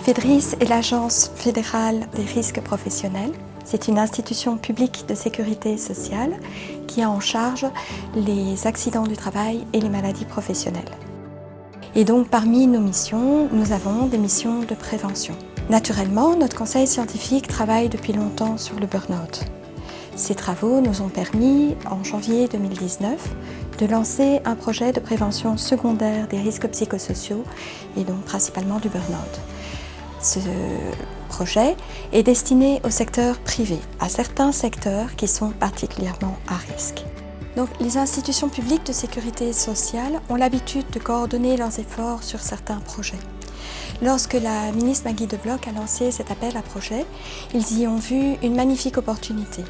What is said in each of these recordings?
FEDRIS est l'Agence fédérale des risques professionnels. C'est une institution publique de sécurité sociale qui a en charge les accidents du travail et les maladies professionnelles. Et donc parmi nos missions, nous avons des missions de prévention. Naturellement, notre conseil scientifique travaille depuis longtemps sur le burn-out. Ces travaux nous ont permis, en janvier 2019, de lancer un projet de prévention secondaire des risques psychosociaux et donc principalement du burn-out. Ce projet est destiné au secteur privé, à certains secteurs qui sont particulièrement à risque. Donc, les institutions publiques de sécurité sociale ont l'habitude de coordonner leurs efforts sur certains projets. Lorsque la ministre Maggie De Block a lancé cet appel à projet, ils y ont vu une magnifique opportunité.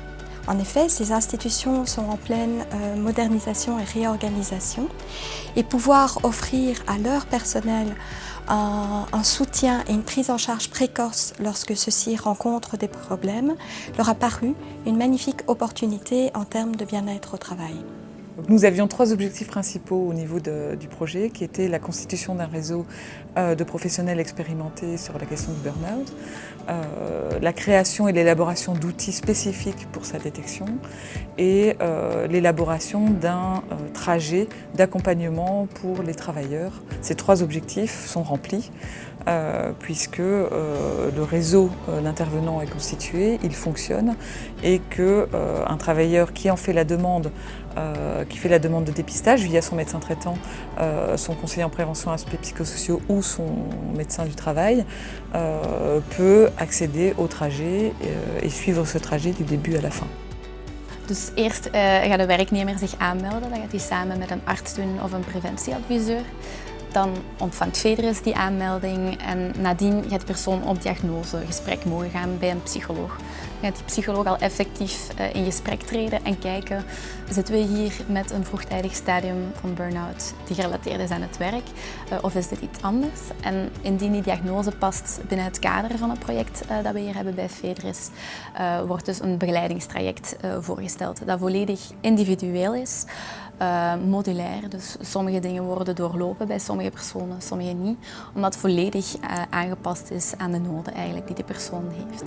En effet, ces institutions sont en pleine modernisation et réorganisation et pouvoir offrir à leur personnel un soutien et une prise en charge précoce lorsque ceux-ci rencontrent des problèmes leur a paru une magnifique opportunité en termes de bien-être au travail. Nous avions 3 objectifs principaux au niveau du projet, qui étaient la constitution d'un réseau de professionnels expérimentés sur la question du burn-out, la création et l'élaboration d'outils spécifiques pour sa détection et l'élaboration d'un trajet d'accompagnement pour les travailleurs. Ces 3 objectifs sont remplis puisque le réseau d'intervenants est constitué, il fonctionne et qu'un travailleur qui en fait la demande qui fait la demande de dépistage via son médecin traitant, son conseiller en prévention aspects psychosociaux ou son médecin du travail, peut accéder au trajet et suivre ce trajet du début à la fin. Dus eerst gaat de werknemer zich aanmelden, dat gaat hij samen met een arts doen of een preventieadviseur. Dan ontvangt FEDRIS die aanmelding en nadien gaat de persoon op diagnosegesprek mogen gaan bij een psycholoog. Dan gaat die psycholoog al effectief in gesprek treden en kijken, zitten we hier met een vroegtijdig stadium van burn-out die gerelateerd is aan het werk of is dit iets anders? En indien die diagnose past binnen het kader van het project dat we hier hebben bij FEDRIS, wordt dus een begeleidingstraject voorgesteld dat volledig individueel is. Modulair, dus sommige dingen worden doorlopen bij sommige personen, sommige niet, omdat het volledig aangepast is aan de noden eigenlijk die de persoon heeft.